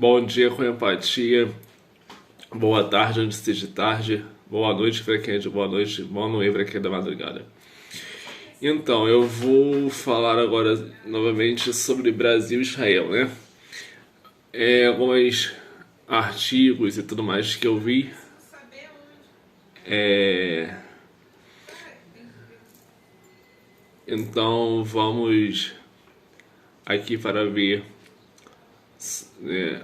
Bom dia com empatia, boa tarde antes de tarde, boa noite para quem é de boa noite, boa noite para quem é da madrugada. Então, eu vou falar agora novamente sobre Brasil e Israel, né? Alguns artigos e tudo mais que eu vi. Então, vamos aqui para ver é,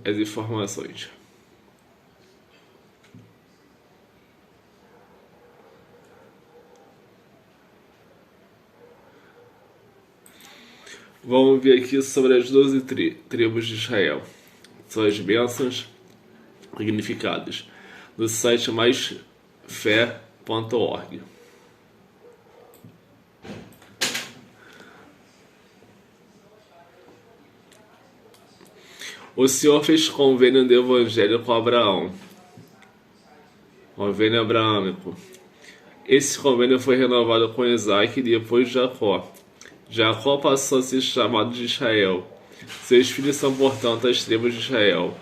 as informações. Vamos ver aqui sobre as 12 tribos de Israel, suas bênçãos, significados, do site maisfé.org. O Senhor fez convênio de evangelho com Abraão, convênio abraâmico. Esse convênio foi renovado com Isaac e depois Jacó. Jacó passou a ser chamado de Israel. Seus filhos são, portanto, as tribos de Israel.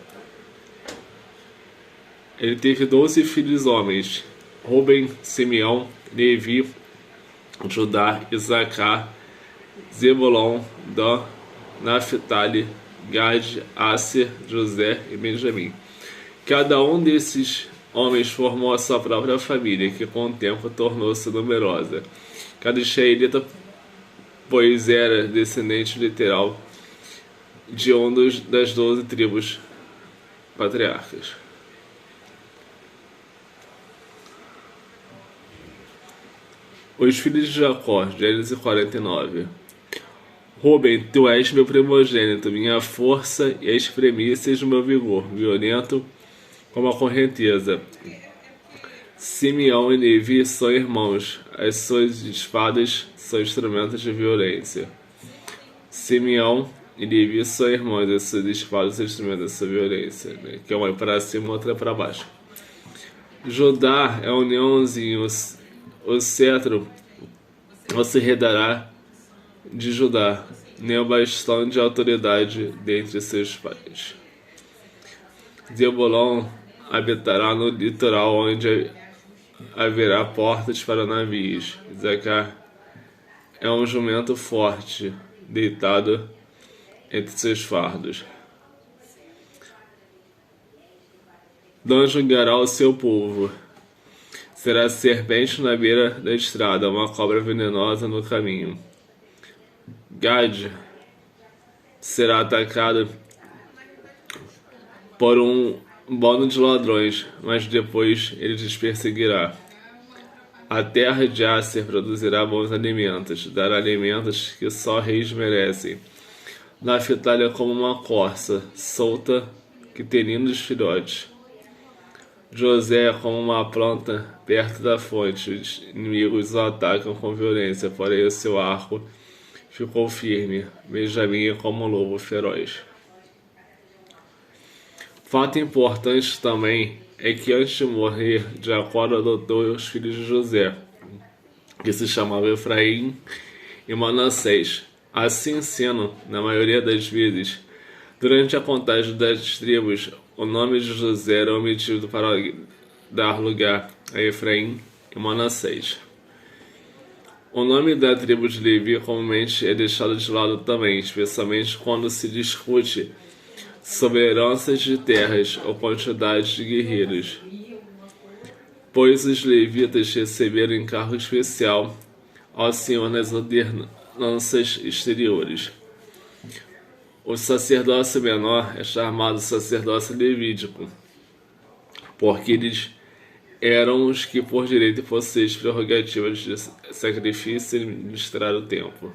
Ele teve 12 filhos homens: Ruben, Simeão, Levi, Judá, Isacar, Zebulon, Dan, Naphtali, Gad, Asser, José e Benjamim. Cada um desses homens formou a sua própria família, que com o tempo tornou-se numerosa. Cada israelita, pois era descendente literal de das 12 tribos patriarcas. Os filhos de Jacó, Gênesis 49. Ruben, tu és meu primogênito, minha força e as premissas do meu vigor, violento como a correnteza. Simeão e Levi são irmãos, as suas espadas são instrumentos de violência. Simeão e Levi são irmãos, as suas espadas são instrumentos de violência, né? Que uma é para cima, outra é para baixo. Judá é um leãozinho, o cetro não se redará de Judá, nem o bastão de autoridade dentre seus pais. Zebulon habitará no litoral, onde haverá portas para navios. Isacar é um jumento forte, deitado entre seus fardos. Dan julgará o seu povo. Será serpente na beira da estrada, uma cobra venenosa no caminho. Gad será atacado por um bando de ladrões, mas depois ele os perseguirá. A terra de Asser produzirá bons alimentos, dará alimentos que só reis merecem. Naphtali é como uma corça solta que tem lindos filhotes. José é como uma planta perto da fonte. Os inimigos o atacam com violência, porém o seu arco ficou firme. Benjamim é como um lobo feroz. Fato importante também é que antes de morrer, Jacó adotou os filhos de José, que se chamavam Efraim e Manassés. Assim sendo, na maioria das vezes, durante a contagem das tribos, o nome de José era omitido para dar lugar a Efraim e Manassés. O nome da tribo de Levi comumente é deixado de lado também, especialmente quando se discute sobre heranças de terras ou quantidade de guerreiros, pois os levitas receberam encargo especial ao Senhor nas ordenanças exteriores. O sacerdócio menor é chamado sacerdócio levítico, porque eles eram os que por direito possuíam as prerrogativas de sacrifício e administrar o templo.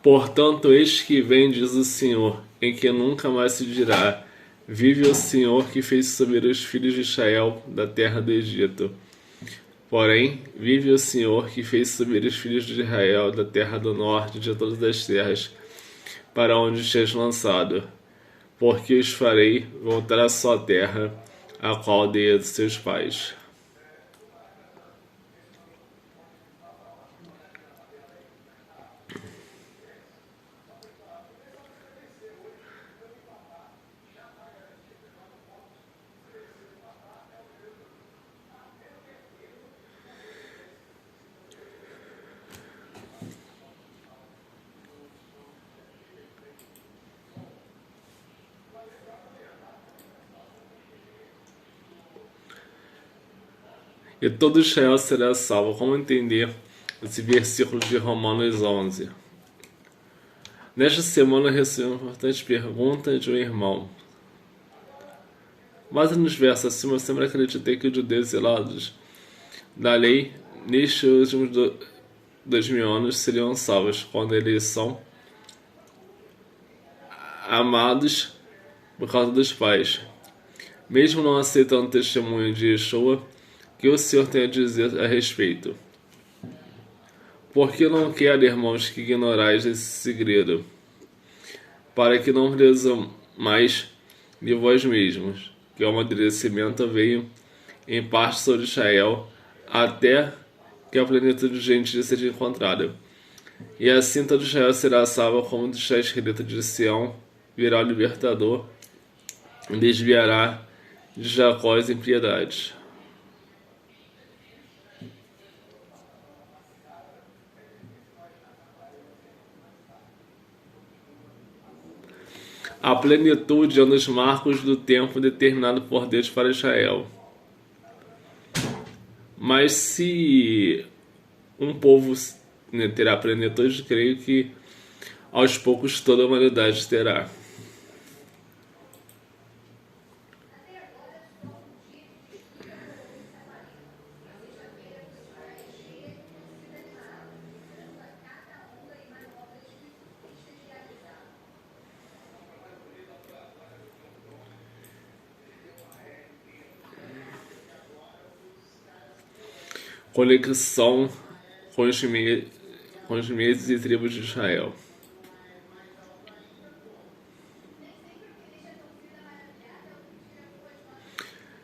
Portanto, eis que vem, diz o Senhor, em que nunca mais se dirá: vive o Senhor que fez subir os filhos de Israel da terra do Egito. Porém, vive o Senhor que fez subir os filhos de Israel da terra do norte de todas as terras, para onde te és lançado, porque os farei voltar à sua terra, a qual dei a seus pais. E todo Israel será salvo. Como entender esse versículo de Romanos 11? Nesta semana recebi uma importante pergunta de um irmão. Mas nos versos acima, eu sempre acreditei que os judeus zelados da lei, nestes últimos 2000 anos, seriam salvos, quando eles são amados por causa dos pais. Mesmo não aceitando o testemunho de Yeshua, que o Senhor tem a dizer a respeito? Porque não quero, irmãos, que ignorais esse segredo, para que não presumais de vós mesmos, que o amadurecimento veio em parte sobre Israel, até que a plenitude de gentios seja encontrada. E assim todo Israel será salvo, como está escrito: de Sião virá o libertador, e desviará de Jacó as impiedades. A plenitude é um dos marcos do tempo determinado por Deus para Israel. Mas se um povo terá plenitude, creio que aos poucos toda a humanidade terá. Conexão com os meses e tribos de Israel.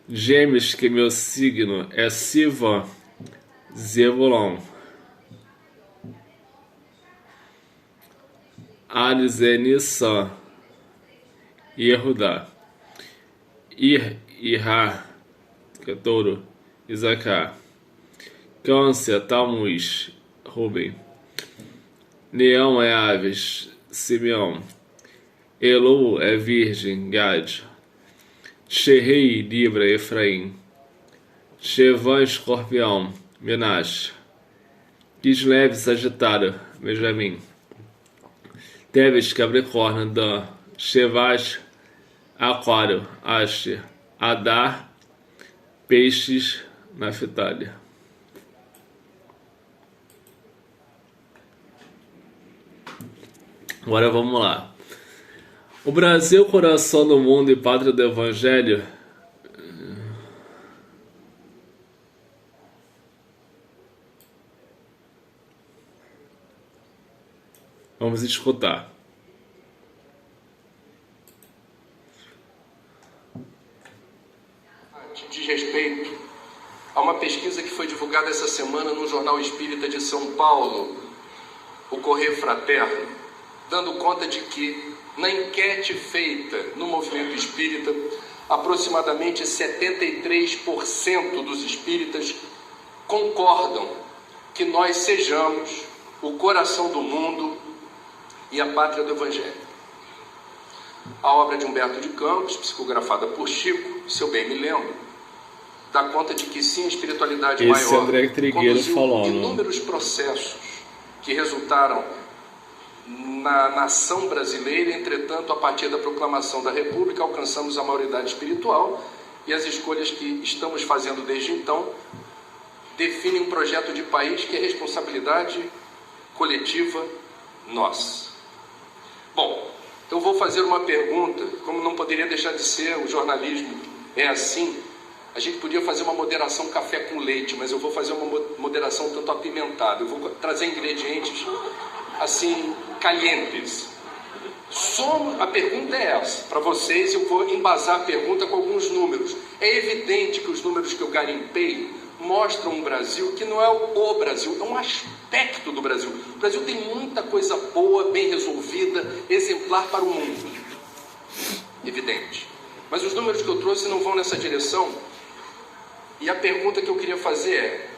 Gêmeos, que meu signo é Sivan, Zebulon. Ares é Nissan, Yehudá. Irá, que é touro, Isacar. Câncer, Talmuz, Ruben. Leão é Aves, Simeão. Elul é Virgem, Gad. Xerrei, Libra, Efraim. Shevan, Escorpião, Menache. Kislev, Sagitário, Benjamim. Teves, Capricórnio, Dan. Shevas, Aquário, Asher. Adar, Peixes, Naphtali. Agora vamos lá. O Brasil, coração do mundo e pátria do Evangelho. Vamos escutar. Diz respeito a uma pesquisa que foi divulgada essa semana no Jornal Espírita de São Paulo, o Correio Fraterno, dando conta de que, na enquete feita no movimento espírita, aproximadamente 73% dos espíritas concordam que nós sejamos o coração do mundo e a pátria do Evangelho. A obra de Humberto de Campos, psicografada por Chico, se eu bem me lembro, dá conta de que sim, a espiritualidade maior conduziu inúmeros processos que resultaram na nação brasileira. Entretanto, a partir da proclamação da República, alcançamos a maioridade espiritual, e as escolhas que estamos fazendo desde então definem um projeto de país que é responsabilidade coletiva nossa. Bom, eu vou fazer uma pergunta, como não poderia deixar de ser, o jornalismo é assim, A gente podia fazer uma moderação café com leite, mas eu vou fazer uma moderação tanto apimentada. Eu vou trazer ingredientes assim, calientes. A pergunta é essa, para vocês eu vou embasar a pergunta com alguns números. É evidente que os números que eu garimpei mostram um Brasil que não é o Brasil, é um aspecto do Brasil. O Brasil tem muita coisa boa, bem resolvida, exemplar para o mundo. Evidente. Mas os números que eu trouxe não vão nessa direção. E a pergunta que eu queria fazer é: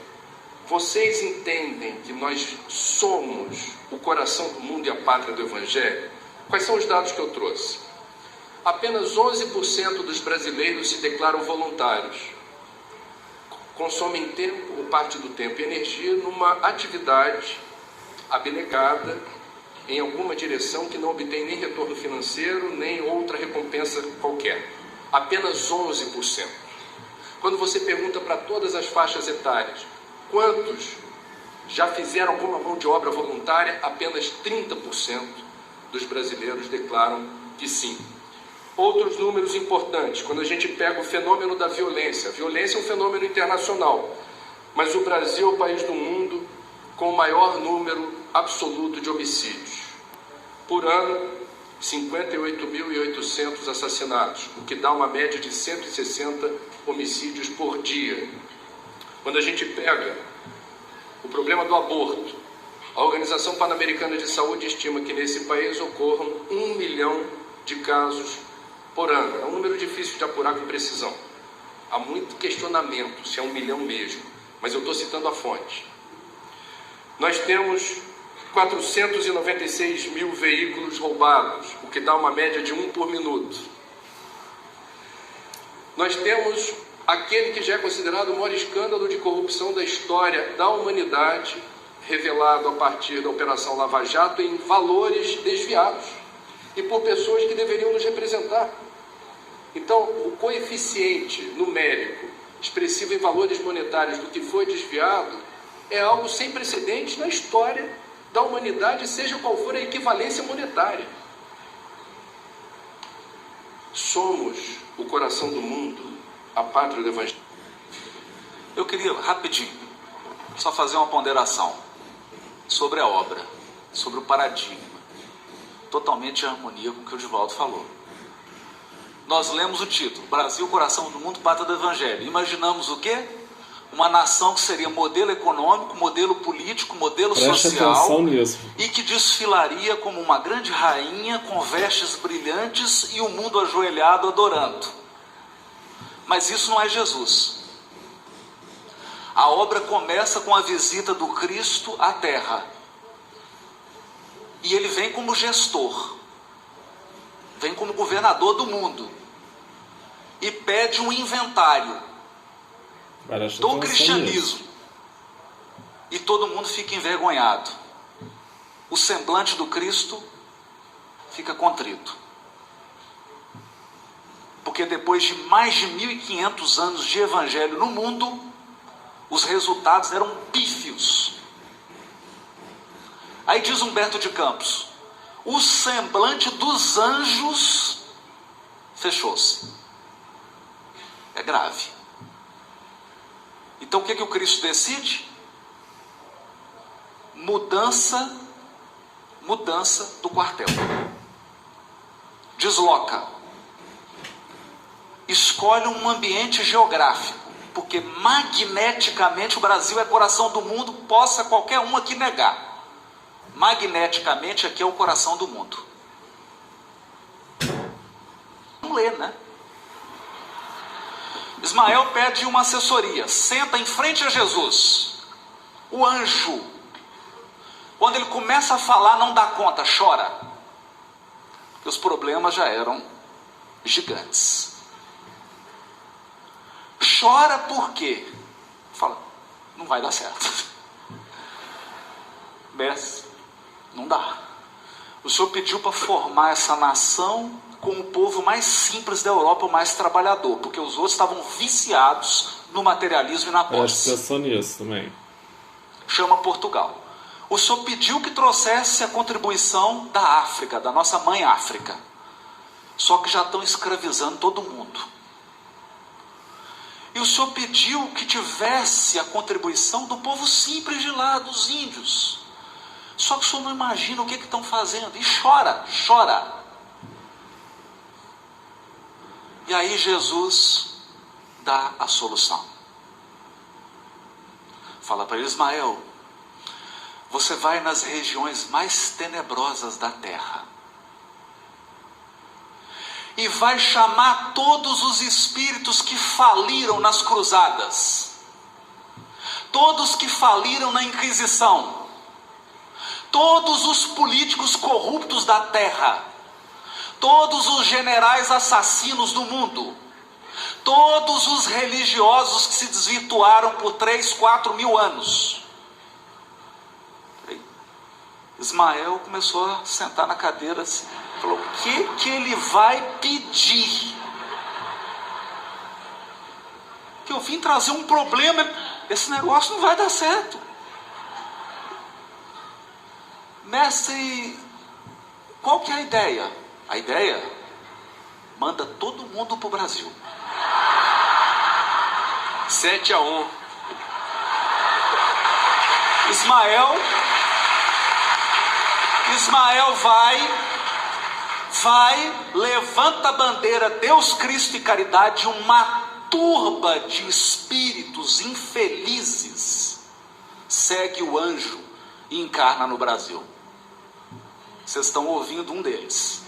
vocês entendem que nós somos o coração do mundo e a pátria do Evangelho? Quais são os dados que eu trouxe? Apenas 11% dos brasileiros se declaram voluntários. Consomem tempo, ou parte do tempo e energia, numa atividade abnegada, em alguma direção que não obtém nem retorno financeiro, nem outra recompensa qualquer. Apenas 11%. Quando você pergunta para todas as faixas etárias, quantos já fizeram alguma mão de obra voluntária, apenas 30% dos brasileiros declaram que sim. Outros números importantes, quando a gente pega o fenômeno da violência. A violência é um fenômeno internacional, mas o Brasil é o país do mundo com o maior número absoluto de homicídios. Por ano, 58.800 assassinatos, o que dá uma média de 160 homicídios por dia. Quando a gente pega o problema do aborto, a Organização Pan-Americana de Saúde estima que nesse país ocorram 1 milhão de casos por ano. É um número difícil de apurar com precisão. Há muito questionamento se é 1 milhão mesmo, mas eu estou citando a fonte. Nós temos 496 mil veículos roubados, o que dá uma média de 1 por minuto. Nós temos aquele que já é considerado o maior escândalo de corrupção da história da humanidade, revelado a partir da Operação Lava Jato em valores desviados e por pessoas que deveriam nos representar. Então, o coeficiente numérico expressivo em valores monetários do que foi desviado é algo sem precedentes na história da humanidade, seja qual for a equivalência monetária. Somos o coração do mundo, a pátria do Evangelho. Eu queria, rapidinho, só fazer uma ponderação sobre a obra, sobre o paradigma, totalmente em harmonia com o que o Divaldo falou. Nós lemos o título, Brasil, coração do mundo, pátria do Evangelho. Imaginamos o quê? Uma nação que seria modelo econômico, modelo político, modelo social, e que desfilaria como uma grande rainha com vestes brilhantes e o mundo ajoelhado adorando. Mas isso não é Jesus. A obra começa com a visita do Cristo à Terra. E ele vem como gestor, vem como governador do mundo e pede um inventário do cristianismo. E todo mundo fica envergonhado. O semblante do Cristo fica contrito. Porque depois de mais de 1.500 anos de evangelho no mundo, os resultados eram pífios. Aí diz Humberto de Campos, o semblante dos anjos fechou-se. É grave. Então o que o Cristo decide? Mudança do quartel. Desloca. Escolhe um ambiente geográfico, porque magneticamente o Brasil é coração do mundo, possa qualquer um aqui negar. Magneticamente aqui é o coração do mundo. Vamos ler, né? Ismael pede uma assessoria, senta em frente a Jesus. O anjo, quando ele começa a falar, não dá conta, chora. Porque os problemas já eram gigantes. Chora por quê? Fala, não vai dar certo. Mestre, não dá. O Senhor pediu para formar essa nação com o povo mais simples da Europa, o mais trabalhador, porque os outros estavam viciados no materialismo e na posse. Presta atenção nisso também. Chama Portugal. O Senhor pediu que trouxesse a contribuição da África, da nossa mãe África. Só que já estão escravizando todo mundo. E o Senhor pediu que tivesse a contribuição do povo simples de lá, dos índios. Só que o Senhor não imagina o que estão fazendo. E chora, chora. E aí Jesus dá a solução. Fala para ele: Ismael, você vai nas regiões mais tenebrosas da terra e vai chamar todos os espíritos que faliram nas cruzadas, todos que faliram na Inquisição, todos os políticos corruptos da terra, todos os generais assassinos do mundo, todos os religiosos que se desvirtuaram por 3, 4 mil anos. Ismael começou a sentar na cadeira assim, falou: o que ele vai pedir? Que eu vim trazer um problema, esse negócio não vai dar certo. Mestre, qual que é a ideia? A ideia? Manda todo mundo para o Brasil. 7-1. Ismael vai, levanta a bandeira Deus, Cristo e caridade. Uma turba de espíritos infelizes segue o anjo e encarna no Brasil. Vocês estão ouvindo um deles.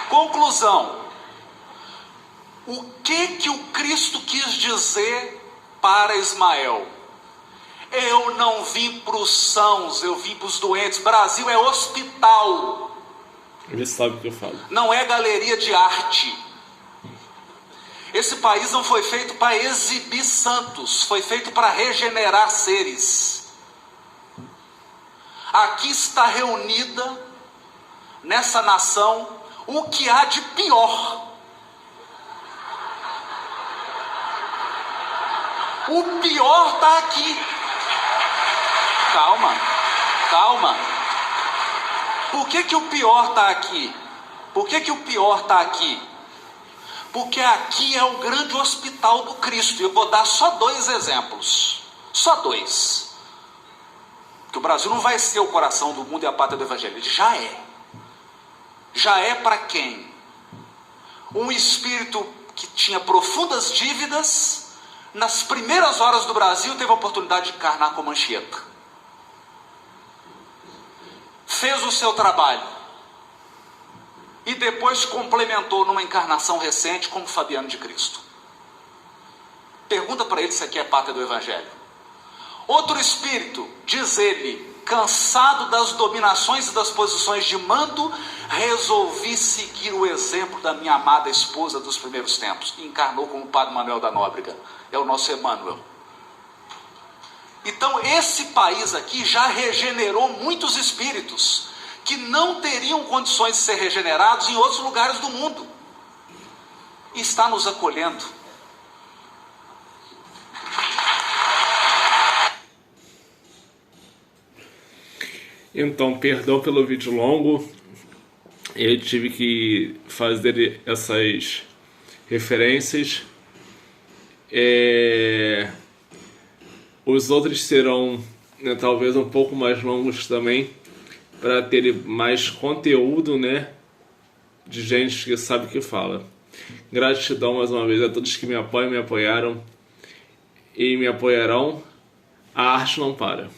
Conclusão. O que o Cristo quis dizer para Ismael? Eu não vim para os sãos, eu vim para os doentes. Brasil é hospital. Ele sabe o que eu falo. Não é galeria de arte. Esse país não foi feito para exibir santos, foi feito para regenerar seres. Aqui está reunida, nessa nação, o que há de pior. O pior está aqui. Calma. Por que o pior está aqui? Porque aqui é o grande hospital do Cristo. Eu vou dar só 2 exemplos. Só 2. Porque o Brasil não vai ser o coração do mundo e a pátria do Evangelho. Ele já é. Já é para quem? Um espírito que tinha profundas dívidas, nas primeiras horas do Brasil, teve a oportunidade de encarnar como Anchieta. Fez o seu trabalho. E depois complementou numa encarnação recente como Fabiano de Cristo. Pergunta para ele se aqui é pátria do Evangelho. Outro espírito, diz ele, cansado das dominações e das posições de mando, resolvi seguir o exemplo da minha amada esposa dos primeiros tempos. E encarnou como o Padre Manuel da Nóbrega. É o nosso Emmanuel. Então esse país aqui já regenerou muitos espíritos que não teriam condições de ser regenerados em outros lugares do mundo. E está nos acolhendo. Então, perdão pelo vídeo longo. Eu tive que fazer essas referências. Os outros serão, né, talvez um pouco mais longos também, para ter mais conteúdo, né, de gente que sabe o que fala. Gratidão mais uma vez a todos que me apoiam, me apoiaram e me apoiarão. A arte não para.